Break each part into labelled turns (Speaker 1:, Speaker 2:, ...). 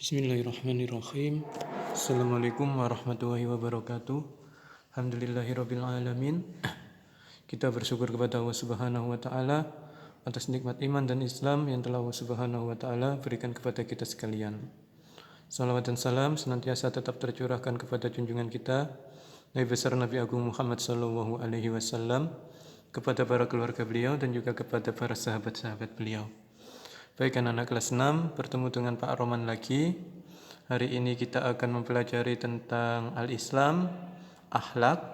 Speaker 1: Bismillahirrahmanirrahim. Assalamualaikum warahmatullahi wabarakatuh. Alhamdulillahirabbil alamin. Kita bersyukur kepada Allah Subhanahu wa taala atas nikmat iman dan Islam yang telah Allah Subhanahu wa taala berikan kepada kita sekalian. Salawat dan salam senantiasa tetap tercurahkan kepada junjungan kita Nabi besar Nabi Agung Muhammad sallallahu alaihi wasallam, kepada para keluarga beliau dan juga kepada para sahabat-sahabat beliau. Baik anak-anak kelas 6, bertemu dengan Pak Roman lagi. Hari ini kita akan mempelajari tentang Al-Islam, akhlak.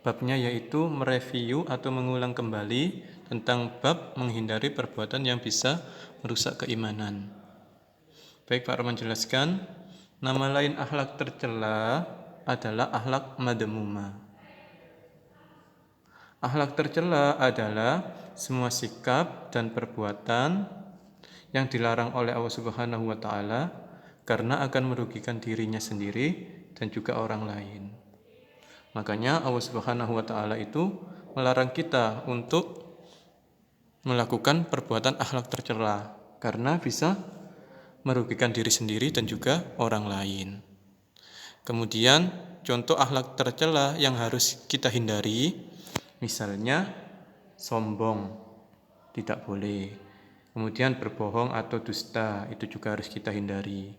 Speaker 1: Babnya yaitu mereview atau mengulang kembali tentang bab menghindari perbuatan yang bisa merusak keimanan. Baik Pak Roman jelaskan, nama lain akhlak tercela adalah akhlak madmumah. Akhlak tercela adalah semua sikap dan perbuatan yang dilarang oleh Allah Subhanahu wa taala karena akan merugikan dirinya sendiri dan juga orang lain. Makanya Allah Subhanahu wa taala itu melarang kita untuk melakukan perbuatan akhlak tercela karena bisa merugikan diri sendiri dan juga orang lain. Kemudian contoh akhlak tercela yang harus kita hindari, misalnya sombong, tidak boleh. Kemudian berbohong atau dusta, itu juga harus kita hindari.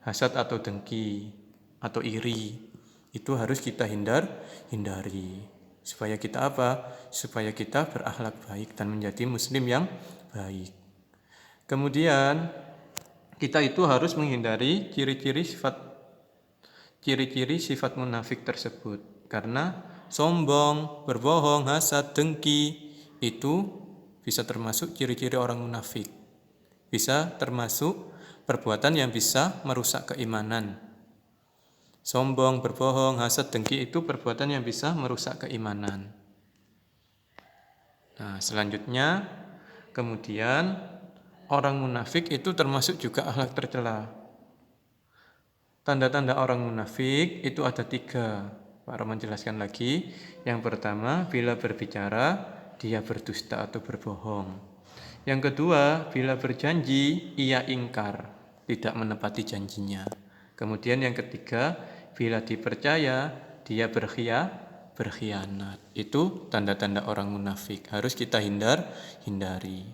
Speaker 1: Hasad atau dengki atau iri, itu harus kita hindari. Supaya kita apa? Supaya kita berakhlak baik dan menjadi muslim yang baik. Kemudian kita itu harus menghindari ciri-ciri sifat munafik tersebut. Karena sombong, berbohong, hasad, dengki itu bisa termasuk ciri-ciri orang munafik. Bisa termasuk perbuatan yang bisa merusak keimanan. Sombong, berbohong, hasad, dengki itu perbuatan yang bisa merusak keimanan. Nah, selanjutnya kemudian orang munafik itu termasuk juga akhlak tercela. Tanda-tanda orang munafik itu ada 3. Pak Roman jelaskan lagi. Yang pertama, bila berbicara dia berdusta atau berbohong. Yang kedua, bila berjanji ia ingkar, tidak menepati janjinya. Kemudian yang ketiga, bila dipercaya dia berkhianat. Itu tanda-tanda orang munafik, harus kita hindari.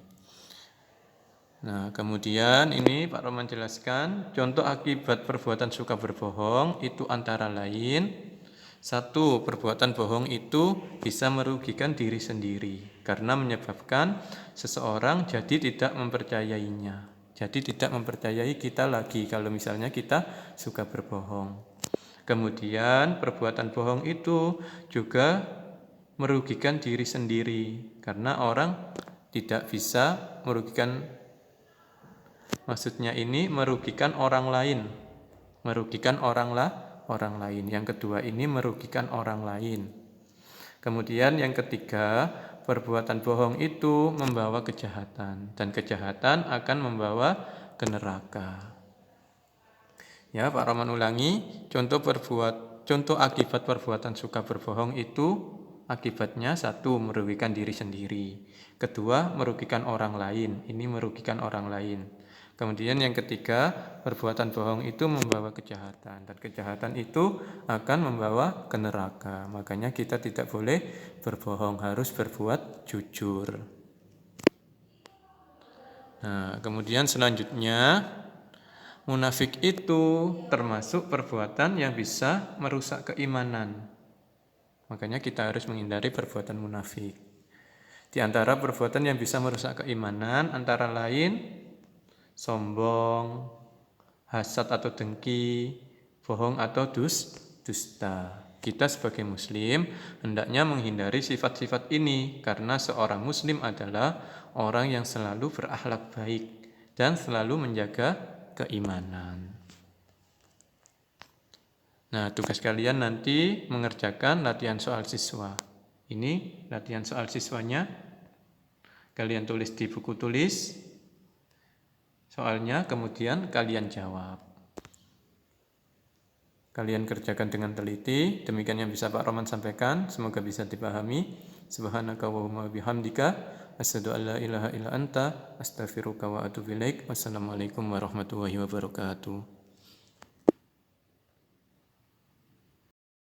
Speaker 1: Nah, kemudian ini Pak Roman jelaskan contoh akibat perbuatan suka berbohong itu antara lain: 1. Perbuatan bohong itu bisa merugikan diri sendiri karena menyebabkan seseorang jadi tidak mempercayainya. Jadi tidak mempercayai kita lagi kalau misalnya kita suka berbohong. Kemudian perbuatan bohong itu juga merugikan diri sendiri karena orang tidak bisa merugikan, maksudnya ini merugikan orang lain. Merugikan orang lain. Yang kedua ini merugikan orang lain. Kemudian yang ketiga, perbuatan bohong itu membawa kejahatan dan kejahatan akan membawa ke neraka. Ya, Pak Roman ulangi, contoh akibat perbuatan suka berbohong itu akibatnya 1. Merugikan diri sendiri. 2. Merugikan orang lain. Ini merugikan orang lain. Kemudian yang ketiga, perbuatan bohong itu membawa kejahatan dan kejahatan itu akan membawa ke neraka. Makanya kita tidak boleh berbohong, harus berbuat jujur. Nah, kemudian selanjutnya, munafik itu termasuk perbuatan yang bisa merusak keimanan. Makanya kita harus menghindari perbuatan munafik. Di antara perbuatan yang bisa merusak keimanan antara lain sombong, hasad atau dengki, bohong atau dusta. Kita sebagai muslim hendaknya menghindari sifat-sifat ini karena seorang muslim adalah orang yang selalu berakhlak baik dan selalu menjaga keimanan. Nah, tugas kalian nanti mengerjakan latihan soal siswa. Ini latihan soal siswanya. Kalian tulis di buku tulis soalnya, kemudian kalian jawab. Kalian kerjakan dengan teliti. Demikian yang bisa Pak Roman sampaikan. Semoga bisa dipahami. Subhanaka wa bihamdika asyhadu an la ilaha illa anta astaghfiruka wa atubu ilaik. Wassalamualaikum warahmatullahi wabarakatuh.